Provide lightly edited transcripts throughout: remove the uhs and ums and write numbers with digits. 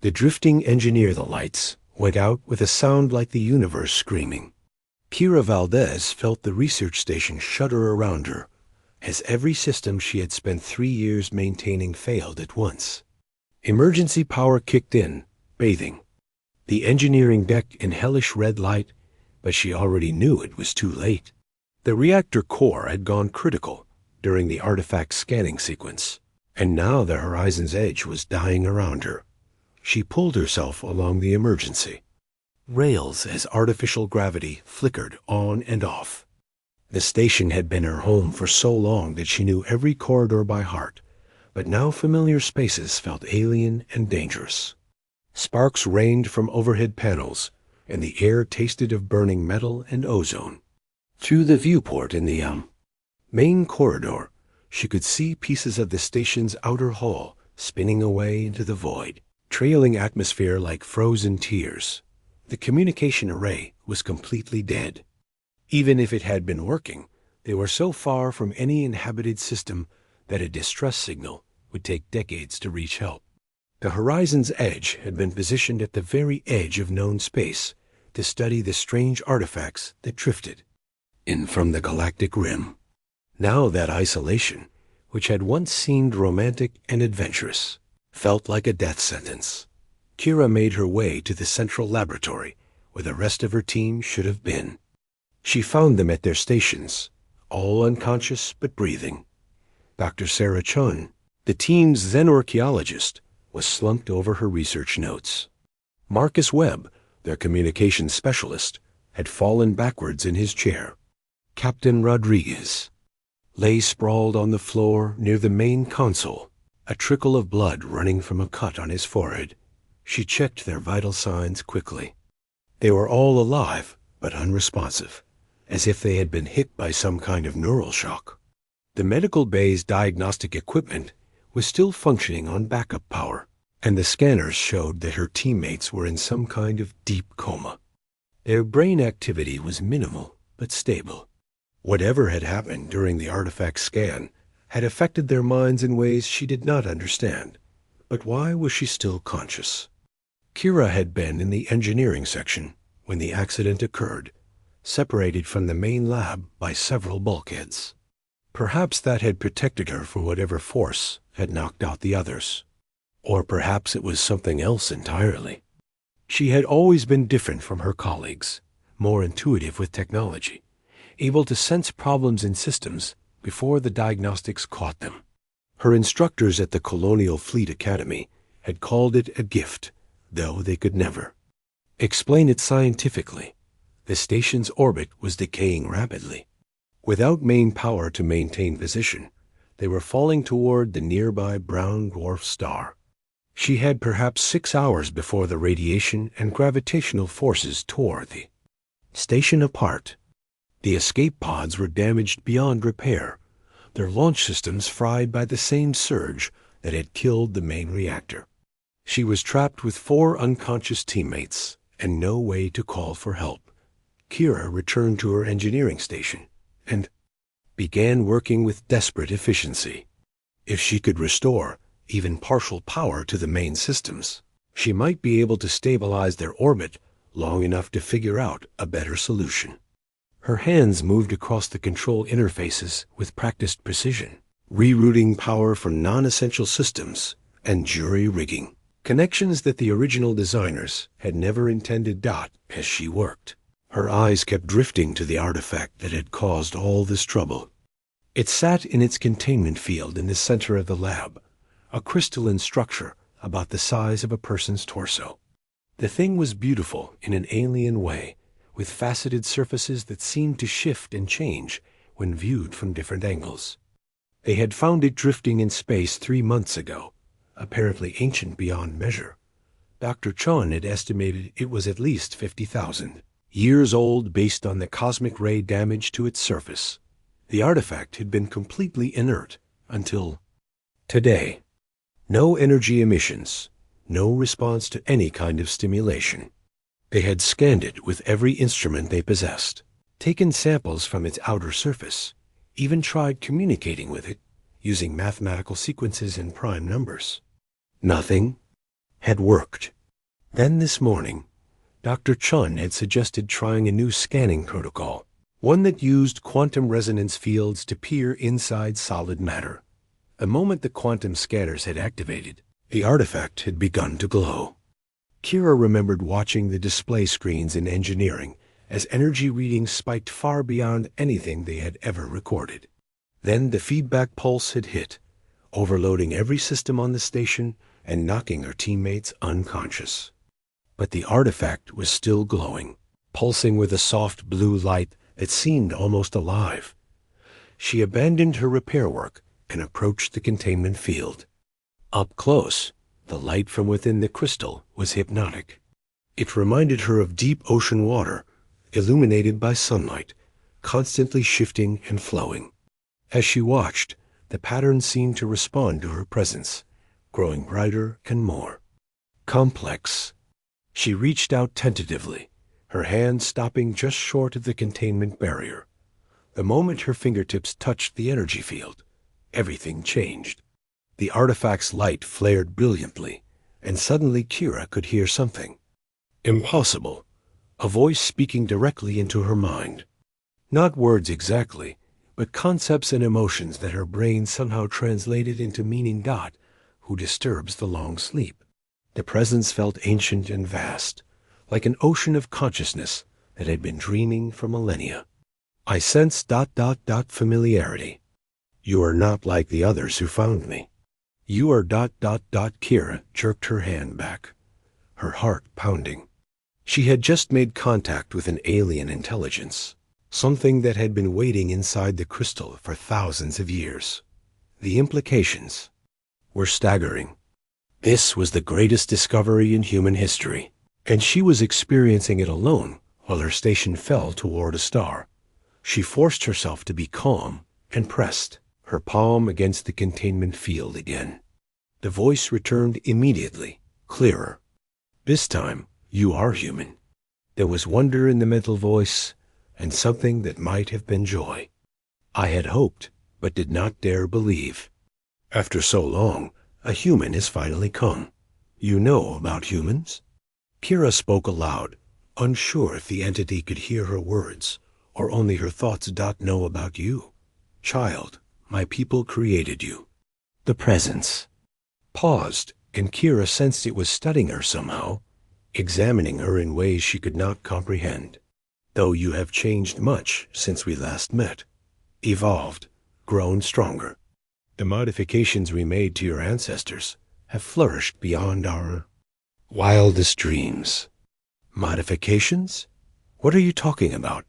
The drifting engineer the lights went out with a sound like the universe screaming. Kira Valdez felt the research station shudder around her, as every system she had spent 3 years maintaining failed at once. Emergency power kicked in, bathing the engineering deck in hellish red light, but she already knew it was too late. The reactor core had gone critical during the artifact scanning sequence, and now the horizon's edge was dying around her. She pulled herself along the emergency rails as artificial gravity flickered on and off. The station had been her home for so long that she knew every corridor by heart, but now familiar spaces felt alien and dangerous. Sparks rained from overhead panels, and the air tasted of burning metal and ozone. Through the viewport in the main corridor, she could see pieces of the station's outer hull spinning away into the void, trailing atmosphere like frozen tears. The communication array was completely dead. Even if it had been working, they were so far from any inhabited system that a distress signal would take decades to reach help. The horizon's edge had been positioned at the very edge of known space to study the strange artifacts that drifted in from the galactic rim. Now that isolation, which had once seemed romantic and adventurous, felt like a death sentence. Kira made her way to the central laboratory where the rest of her team should have been. She found them at their stations, all unconscious but breathing. Dr. Sarah Chun, the team's xenorchaeologist, was slumped over her research notes. Marcus Webb, their communications specialist, had fallen backwards in his chair. Captain Rodriguez lay sprawled on the floor near the main console, a trickle of blood running from a cut on his forehead. She checked their vital signs quickly. They were all alive, but unresponsive, as if they had been hit by some kind of neural shock. The medical bay's diagnostic equipment was still functioning on backup power, and the scanners showed that her teammates were in some kind of deep coma. Their brain activity was minimal, but stable. Whatever had happened during the artifact scan had affected their minds in ways she did not understand. But why was she still conscious? Kira had been in the engineering section when the accident occurred, separated from the main lab by several bulkheads. Perhaps that had protected her from whatever force had knocked out the others. Or perhaps it was something else entirely. She had always been different from her colleagues, more intuitive with technology, able to sense problems in systems before the diagnostics caught them. Her instructors at the Colonial Fleet Academy had called it a gift, though they could never explain it scientifically. The station's orbit was decaying rapidly. Without main power to maintain position, they were falling toward the nearby brown dwarf star. She had perhaps 6 hours before the radiation and gravitational forces tore the station apart. The escape pods were damaged beyond repair, their launch systems fried by the same surge that had killed the main reactor. She was trapped with 4 unconscious teammates and no way to call for help. Kira returned to her engineering station and began working with desperate efficiency. If she could restore even partial power to the main systems, she might be able to stabilize their orbit long enough to figure out a better solution. Her hands moved across the control interfaces with practiced precision, rerouting power from non-essential systems and jury-rigging connections that the original designers had never intended. As she worked, her eyes kept drifting to the artifact that had caused all this trouble. It sat in its containment field in the center of the lab, a crystalline structure about the size of a person's torso. The thing was beautiful in an alien way, with faceted surfaces that seemed to shift and change when viewed from different angles. They had found it drifting in space 3 months ago, apparently ancient beyond measure. Dr. Chon had estimated it was at least 50,000 years old based on the cosmic ray damage to its surface. The artifact had been completely inert until today. No energy emissions, no response to any kind of stimulation. They had scanned it with every instrument they possessed, taken samples from its outer surface, even tried communicating with it using mathematical sequences and prime numbers. Nothing had worked. Then this morning, Dr. Chun had suggested trying a new scanning protocol, one that used quantum resonance fields to peer inside solid matter. The moment the quantum scanners had activated, the artifact had begun to glow. Kira remembered watching the display screens in engineering as energy readings spiked far beyond anything they had ever recorded. Then the feedback pulse had hit, overloading every system on the station and knocking her teammates unconscious. But the artifact was still glowing, pulsing with a soft blue light that seemed almost alive. She abandoned her repair work and approached the containment field. Up close, the light from within the crystal was hypnotic. It reminded her of deep ocean water, illuminated by sunlight, constantly shifting and flowing. As she watched, the pattern seemed to respond to her presence, growing brighter and more complex. She reached out tentatively, her hand stopping just short of the containment barrier. The moment her fingertips touched the energy field, everything changed. The artifact's light flared brilliantly, and suddenly Kira could hear something. Impossible. A voice speaking directly into her mind. Not words exactly, but concepts and emotions that her brain somehow translated into meaning. Who disturbs the long sleep? The presence felt ancient and vast, like an ocean of consciousness that had been dreaming for millennia. I sense ... familiarity. You are not like the others who found me. You are ... Kira jerked her hand back, her heart pounding. She had just made contact with an alien intelligence, something that had been waiting inside the crystal for thousands of years. The implications were staggering. This was the greatest discovery in human history, and she was experiencing it alone while her station fell toward a star. She forced herself to be calm and pressed her palm against the containment field again. The voice returned immediately, clearer. This time, you are human. There was wonder in the mental voice, and something that might have been joy. I had hoped, but did not dare believe. After so long, a human has finally come. You know about humans? Kira spoke aloud, unsure if the entity could hear her words, or only her thoughts. Know about you. Child, my people created you. The presence paused, and Kira sensed it was studying her somehow, examining her in ways she could not comprehend. Though you have changed much since we last met, evolved, grown stronger. The modifications we made to your ancestors have flourished beyond our wildest dreams. Modifications? What are you talking about?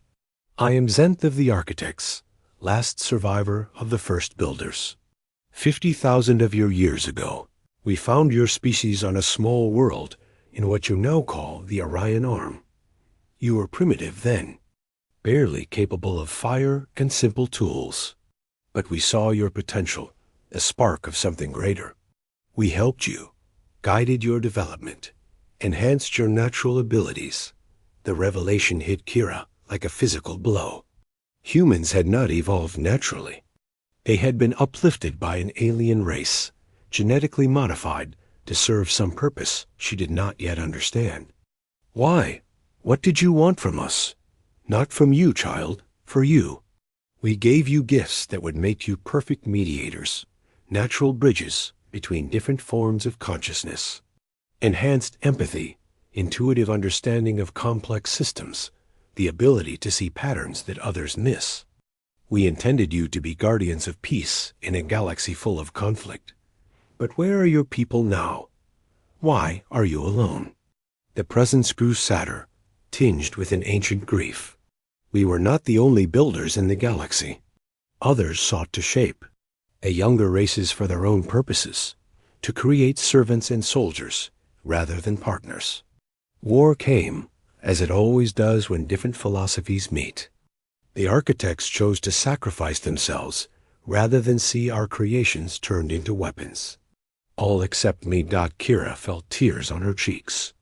I am Zenth of the Architects, last survivor of the first builders. 50,000 of your years ago, we found your species on a small world in what you now call the Orion Arm. You were primitive then, barely capable of fire and simple tools. But we saw your potential, a spark of something greater. We helped you, guided your development, enhanced your natural abilities. The revelation hit Kira like a physical blow. Humans had not evolved naturally. They had been uplifted by an alien race, genetically modified to serve some purpose she did not yet understand. Why? What did you want from us? Not from you, child, for you. We gave you gifts that would make you perfect mediators, natural bridges between different forms of consciousness. Enhanced empathy, intuitive understanding of complex systems, the ability to see patterns that others miss. We intended you to be guardians of peace in a galaxy full of conflict. But where are your people now? Why are you alone? The presence grew sadder, tinged with an ancient grief. We were not the only builders in the galaxy. Others sought to shape a younger races for their own purposes, to create servants and soldiers rather than partners. War came, as it always does when different philosophies meet. The architects chose to sacrifice themselves rather than see our creations turned into weapons. All except me. Kira felt tears on her cheeks.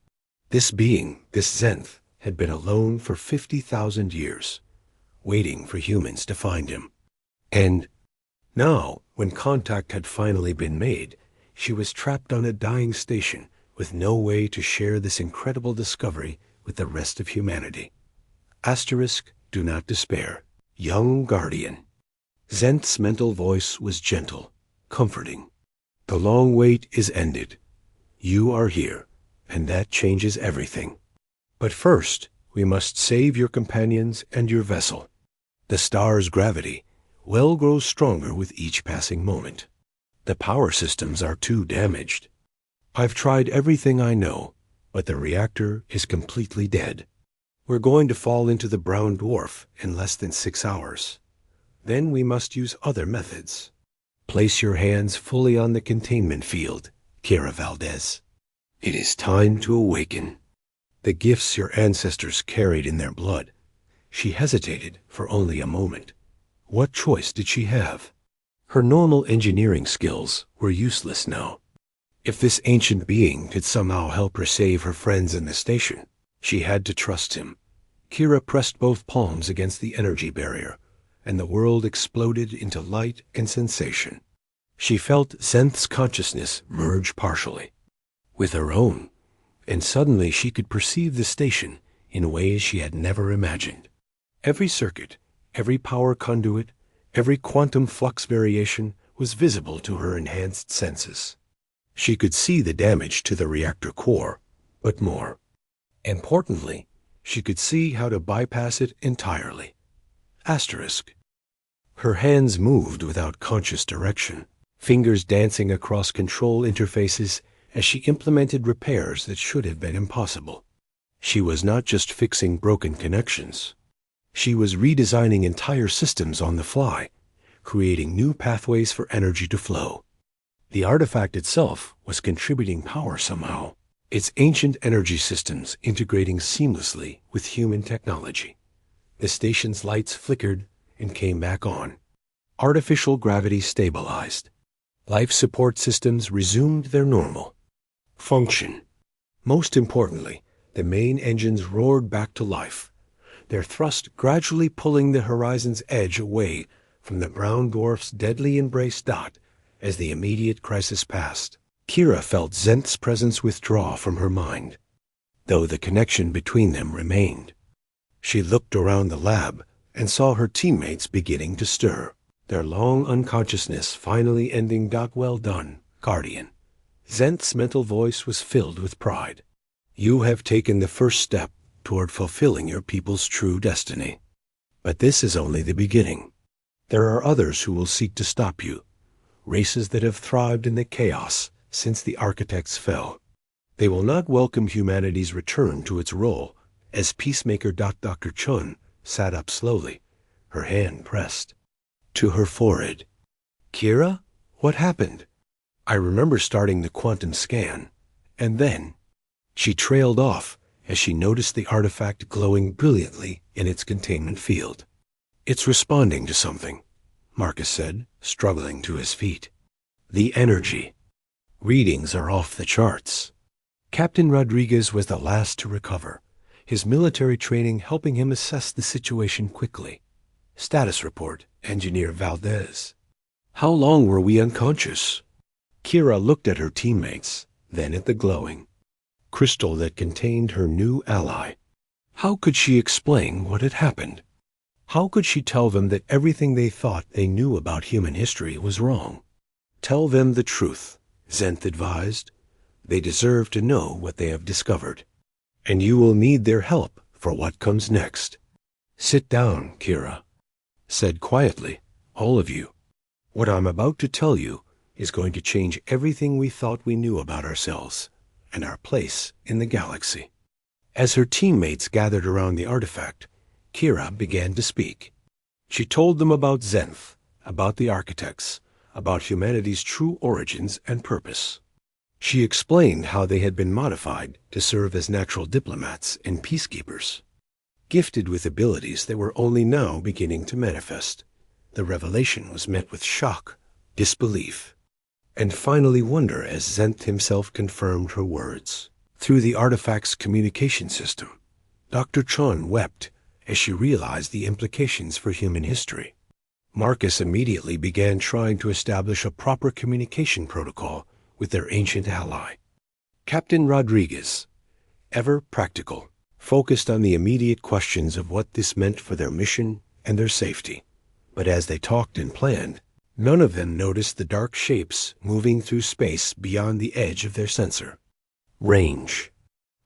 This being, this Zenth, had been alone for 50,000 years, waiting for humans to find him. And now, when contact had finally been made, she was trapped on a dying station with no way to share this incredible discovery with the rest of humanity. Asterisk, do not despair. Young Guardian. Zenth's mental voice was gentle, comforting. The long wait is ended. You are here, and that changes everything. But first, we must save your companions and your vessel. The star's gravity well grows stronger with each passing moment. The power systems are too damaged. I've tried everything I know, but the reactor is completely dead. We're going to fall into the brown dwarf in less than 6 hours. Then we must use other methods. Place your hands fully on the containment field, Kira Valdez. It is time to awaken. The gifts your ancestors carried in their blood. She hesitated for only a moment. What choice did she have? Her normal engineering skills were useless now. If this ancient being could somehow help her save her friends in the station, she had to trust him. Kira pressed both palms against the energy barrier, and the world exploded into light and sensation. She felt Zenth's consciousness merge partially with her own, and suddenly she could perceive the station in ways she had never imagined. Every circuit, every power conduit, every quantum flux variation was visible to her enhanced senses. She could see the damage to the reactor core, but more importantly, she could see how to bypass it entirely. Asterisk. Her hands moved without conscious direction, fingers dancing across control interfaces as she implemented repairs that should have been impossible. She was not just fixing broken connections. She was redesigning entire systems on the fly, creating new pathways for energy to flow. The artifact itself was contributing power somehow, its ancient energy systems integrating seamlessly with human technology. The station's lights flickered and came back on. Artificial gravity stabilized. Life support systems resumed their normal function. Most importantly, the main engines roared back to life, their thrust gradually pulling the horizon's edge away from the brown dwarf's deadly embrace dot as the immediate crisis passed. Kira felt Zenth's presence withdraw from her mind, though the connection between them remained. She looked around the lab and saw her teammates beginning to stir, their long unconsciousness finally ending. Well done, Guardian. Zenth's mental voice was filled with pride. You have taken the first step toward fulfilling your people's true destiny. But this is only the beginning. There are others who will seek to stop you, races that have thrived in the chaos since the architects fell. They will not welcome humanity's return to its role as peacemaker. Dr. Chun sat up slowly, her hand pressed to her forehead. Kira, what happened? I remember starting the quantum scan, and then she trailed off as she noticed the artifact glowing brilliantly in its containment field. It's responding to something, Marcus said, struggling to his feet. The energy. Readings are off the charts. Captain Rodriguez was the last to recover, his military training helping him assess the situation quickly. Status report, Engineer Valdez. How long were we unconscious? Kira looked at her teammates, then at the glowing crystal that contained her new ally. How could she explain what had happened? How could she tell them that everything they thought they knew about human history was wrong? Tell them the truth, Zenth advised. They deserve to know what they have discovered, and you will need their help for what comes next. Sit down, Kira said quietly, all of you. What I'm about to tell you is going to change everything we thought we knew about ourselves and our place in the galaxy. As her teammates gathered around the artifact, Kira began to speak. She told them about Zenth, about the architects, about humanity's true origins and purpose. She explained how they had been modified to serve as natural diplomats and peacekeepers, gifted with abilities that were only now beginning to manifest. The revelation was met with shock, disbelief, and finally wonder as Zenth himself confirmed her words. Through the artifact's communication system, Dr. Chun wept as she realized the implications for human history. Marcus immediately began trying to establish a proper communication protocol with their ancient ally. Captain Rodriguez, ever practical, focused on the immediate questions of what this meant for their mission and their safety. But as they talked and planned, none of them noticed the dark shapes moving through space beyond the edge of their sensor. Range.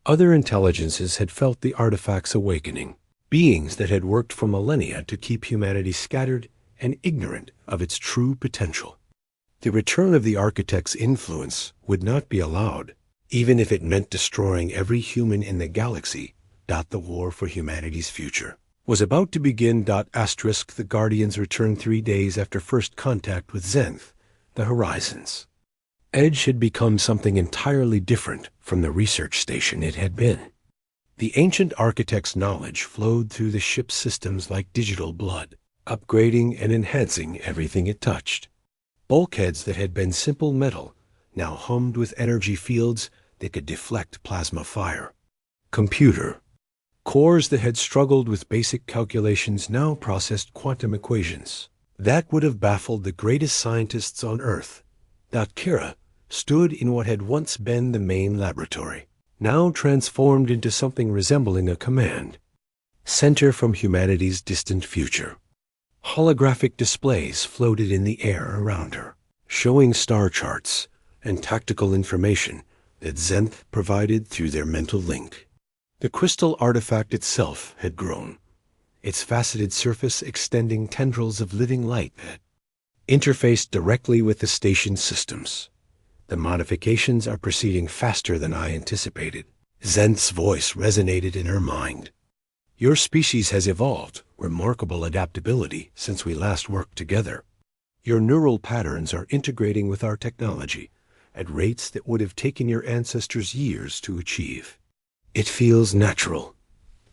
Other intelligences had felt the artifact's awakening, beings that had worked for millennia to keep humanity scattered and ignorant of its true potential. The return of the architect's influence would not be allowed, even if it meant destroying every human in the galaxy. The war for humanity's future was about to begin. The Guardians returned 3 days after first contact with Zenth, the Horizons. Edge had become something entirely different from the research station it had been. The ancient architect's knowledge flowed through the ship's systems like digital blood, upgrading and enhancing everything it touched. Bulkheads that had been simple metal now hummed with energy fields that could deflect plasma fire. Computer. Cores that had struggled with basic calculations now processed quantum equations. That would have baffled the greatest scientists on Earth. Kira stood in what had once been the main laboratory, now transformed into something resembling a command center from humanity's distant future. Holographic displays floated in the air around her, showing star charts and tactical information that Zenth provided through their mental link. The crystal artifact itself had grown, its faceted surface extending tendrils of living light that interfaced directly with the station's systems. The modifications are proceeding faster than I anticipated. Zenth's voice resonated in her mind. Your species has evolved remarkable adaptability since we last worked together. Your neural patterns are integrating with our technology at rates that would have taken your ancestors years to achieve. It feels natural,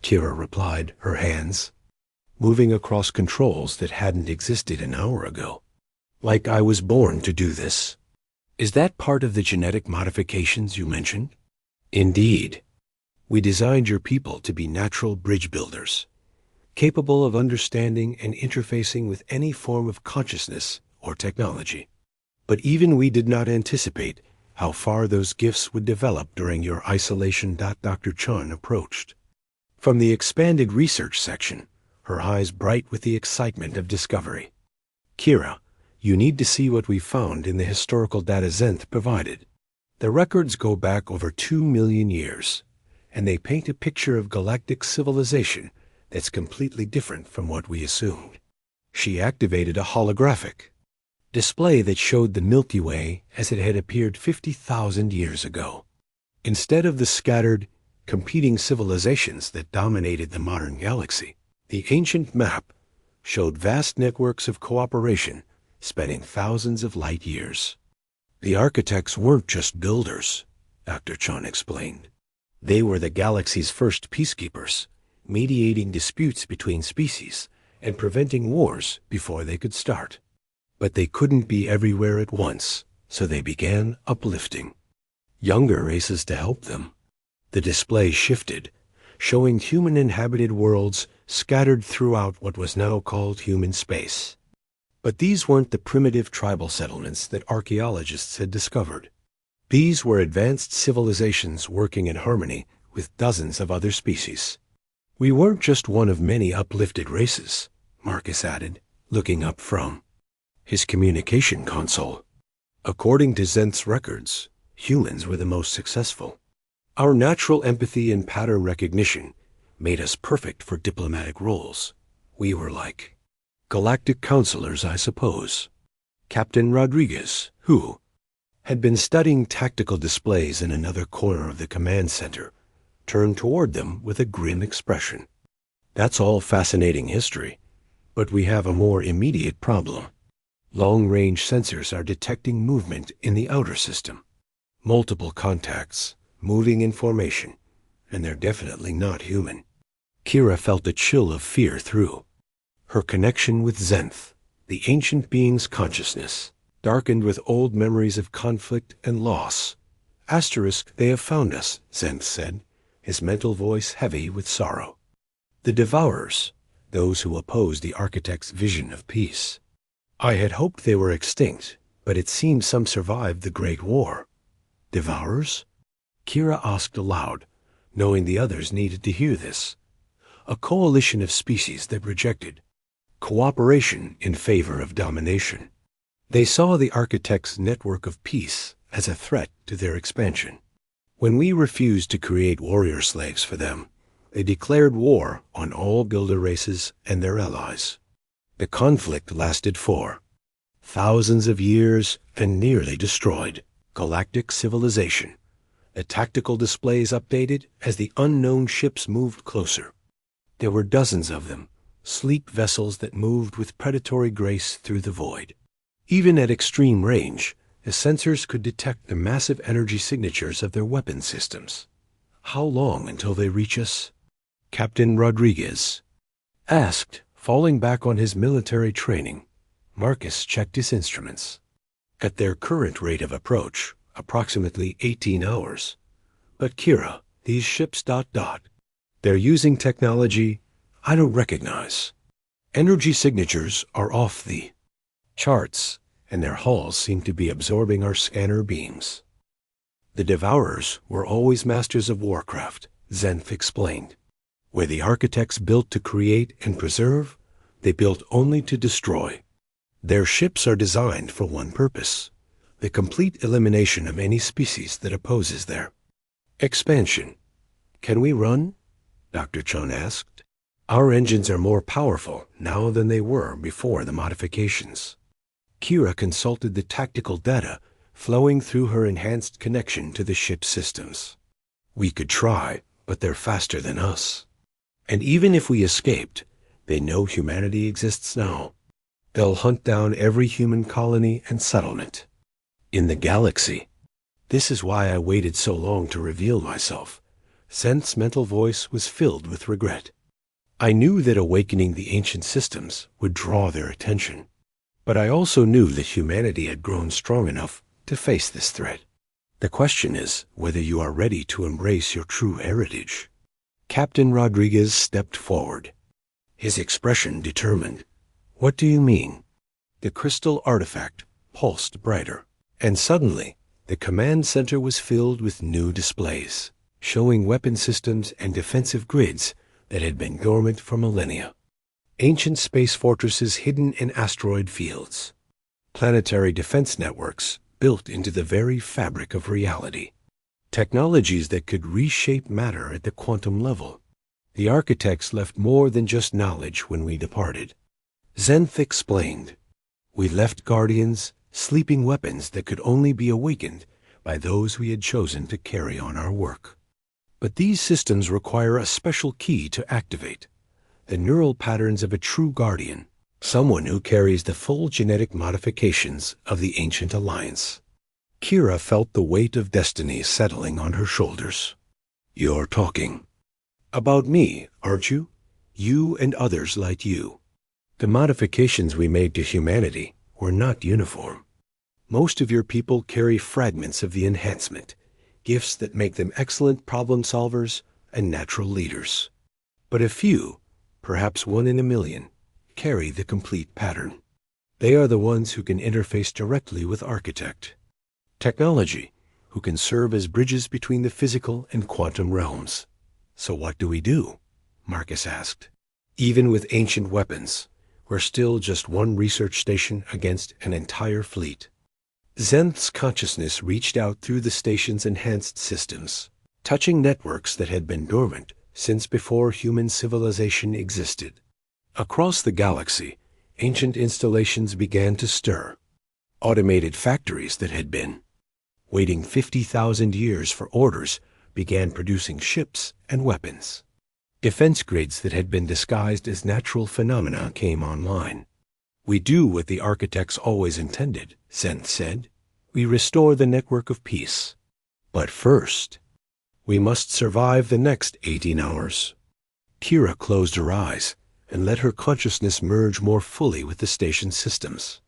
Kira replied, her hands moving across controls that hadn't existed an hour ago. Like I was born to do this. Is that part of the genetic modifications you mentioned? Indeed. We designed your people to be natural bridge builders, capable of understanding and interfacing with any form of consciousness or technology. But even we did not anticipate how far those gifts would develop during your isolation. Dr. Chun approached. From the expanded research section, her eyes bright with the excitement of discovery. Kira, you need to see what we found in the historical data Zenth provided. The records go back over 2 million years, and they paint a picture of galactic civilization that's completely different from what we assumed. She activated a holographic display that showed the Milky Way as it had appeared 50,000 years ago. Instead of the scattered, competing civilizations that dominated the modern galaxy, the ancient map showed vast networks of cooperation spanning thousands of light years. The architects weren't just builders, Dr. Chun explained. They were the galaxy's first peacekeepers, mediating disputes between species and preventing wars before they could start. But they couldn't be everywhere at once, so they began uplifting younger races to help them. The display shifted, showing human-inhabited worlds scattered throughout what was now called human space. But these weren't the primitive tribal settlements that archaeologists had discovered. These were advanced civilizations working in harmony with dozens of other species. We weren't just one of many uplifted races, Marcus added, looking up from his communication console. According to Zenth's records, humans were the most successful. Our natural empathy and pattern recognition made us perfect for diplomatic roles. We were like galactic counselors, I suppose. Captain Rodriguez, who had been studying tactical displays in another corner of the command center, turned toward them with a grim expression. That's all fascinating history, but we have a more immediate problem. Long-range sensors are detecting movement in the outer system. Multiple contacts, moving in formation, and they're definitely not human. Kira felt a chill of fear through her connection with Zenth, the ancient being's consciousness, darkened with old memories of conflict and loss. They have found us, Zenth said, his mental voice heavy with sorrow. The Devourers, those who opposed the architect's vision of peace. I had hoped they were extinct, but it seems some survived the Great War. Devourers? Kira asked aloud, knowing the others needed to hear this. A coalition of species that rejected cooperation in favor of domination. They saw the architect's network of peace as a threat to their expansion. When we refused to create warrior slaves for them, they declared war on all builder races and their allies. The conflict lasted for thousands of years and nearly destroyed galactic civilization. The tactical displays updated as the unknown ships moved closer. There were dozens of them, sleek vessels that moved with predatory grace through the void. Even at extreme range, the sensors could detect the massive energy signatures of their weapon systems. How long until they reach us? Captain Rodriguez asked, falling back on his military training. Marcus checked his instruments. At their current rate of approach, approximately 18 hours. But Kira, these ships ... They're using technology I don't recognize. Energy signatures are off the charts, and their hulls seem to be absorbing our scanner beams. The Devourers were always masters of warcraft, Zenth explained. Where the architects built to create and preserve, they built only to destroy. Their ships are designed for one purpose: the complete elimination of any species that opposes their expansion. Can we run? Dr. Chun asked. Our engines are more powerful now than they were before the modifications. Kira consulted the tactical data flowing through her enhanced connection to the ship's systems. We could try, but they're faster than us. And even if we escaped, they know humanity exists now. They'll hunt down every human colony and settlement in the galaxy. This is why I waited so long to reveal myself. Zenth's mental voice was filled with regret. I knew that awakening the ancient systems would draw their attention, but I also knew that humanity had grown strong enough to face this threat. The question is whether you are ready to embrace your true heritage. Captain Rodriguez stepped forward, his expression determined. What do you mean? The crystal artifact pulsed brighter, and suddenly the command center was filled with new displays, showing weapon systems and defensive grids that had been dormant for millennia. Ancient space fortresses hidden in asteroid fields. Planetary defense networks built into the very fabric of reality. Technologies that could reshape matter at the quantum level. The architects left more than just knowledge when we departed. Zenth explained. We left guardians, sleeping weapons that could only be awakened by those we had chosen to carry on our work. But these systems require a special key to activate. The neural patterns of a true guardian, someone who carries the full genetic modifications of the ancient alliance. Kira felt the weight of destiny settling on her shoulders. You're talking about me, aren't you? You and others like you. The modifications we made to humanity were not uniform. Most of your people carry fragments of the enhancement, gifts that make them excellent problem solvers and natural leaders. But a few, perhaps 1 in a million, carry the complete pattern. They are the ones who can interface directly with Architect. Technology, who can serve as bridges between the physical and quantum realms. So what do we do? Marcus asked. Even with ancient weapons, we're still just one research station against an entire fleet. Zenth's consciousness reached out through the station's enhanced systems, touching networks that had been dormant since before human civilization existed. Across the galaxy, ancient installations began to stir. Automated factories that had been waiting 50,000 years for orders began producing ships and weapons. Defense grids that had been disguised as natural phenomena came online. We do what the architects always intended, Zenth said. We restore the network of peace. But first, we must survive the next 18 hours. Kira closed her eyes and let her consciousness merge more fully with the station's systems.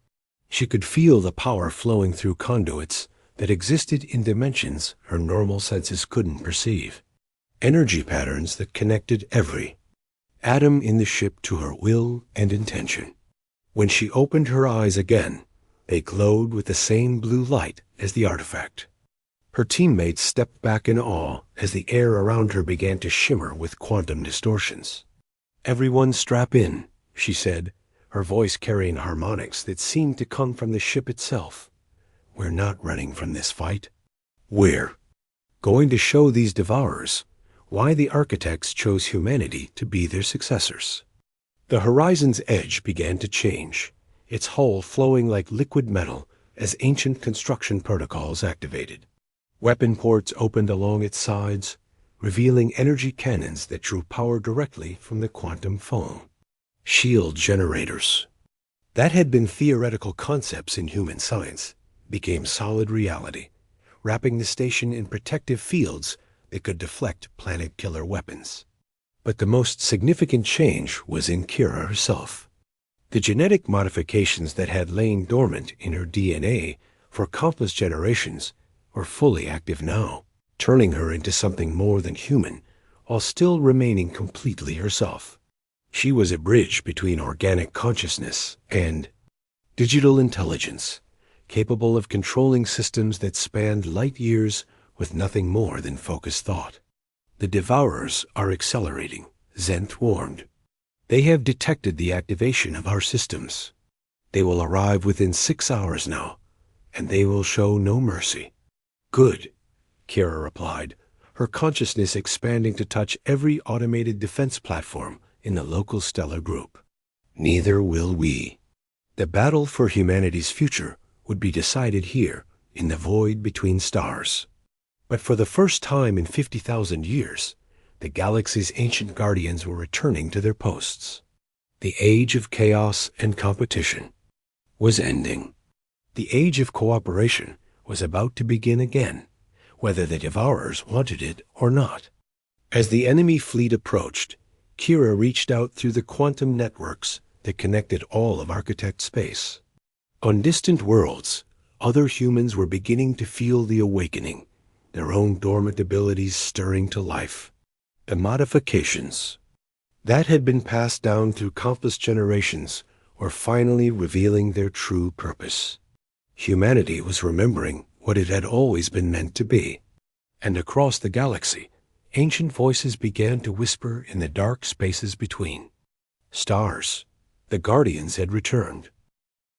She could feel the power flowing through conduits that existed in dimensions her normal senses couldn't perceive. Energy patterns that connected every atom in the ship to her will and intention. When she opened her eyes again, they glowed with the same blue light as the artifact. Her teammates stepped back in awe as the air around her began to shimmer with quantum distortions. "Everyone strap in," she said, her voice carrying harmonics that seemed to come from the ship itself. "We're not running from this fight. We're going to show these devourers why the architects chose humanity to be their successors." The horizon's edge began to change, its hull flowing like liquid metal as ancient construction protocols activated. Weapon ports opened along its sides, revealing energy cannons that drew power directly from the quantum foam. Shield generators, that had been theoretical concepts in human science, became solid reality, wrapping the station in protective fields that could deflect planet-killer weapons. But the most significant change was in Kira herself. The genetic modifications that had lain dormant in her DNA for countless generations were fully active now, turning her into something more than human, while still remaining completely herself. She was a bridge between organic consciousness and digital intelligence, capable of controlling systems that spanned light years with nothing more than focused thought. "The Devourers are accelerating," Zenth warned. "They have detected the activation of our systems. They will arrive within 6 hours now, and they will show no mercy." "Good," Kira replied, her consciousness expanding to touch every automated defense platform in the local stellar group. "Neither will we." The battle for humanity's future would be decided here, in the void between stars. But for the first time in 50,000 years, the galaxy's ancient guardians were returning to their posts. The age of chaos and competition was ending. The age of cooperation was about to begin again, whether the Devourers wanted it or not. As the enemy fleet approached, Kira reached out through the quantum networks that connected all of Architect space. On distant worlds, other humans were beginning to feel the awakening, their own dormant abilities stirring to life. The modifications that had been passed down through countless generations were finally revealing their true purpose. Humanity was remembering what it had always been meant to be. And across the galaxy, ancient voices began to whisper in the dark spaces between. Stars, the guardians had returned.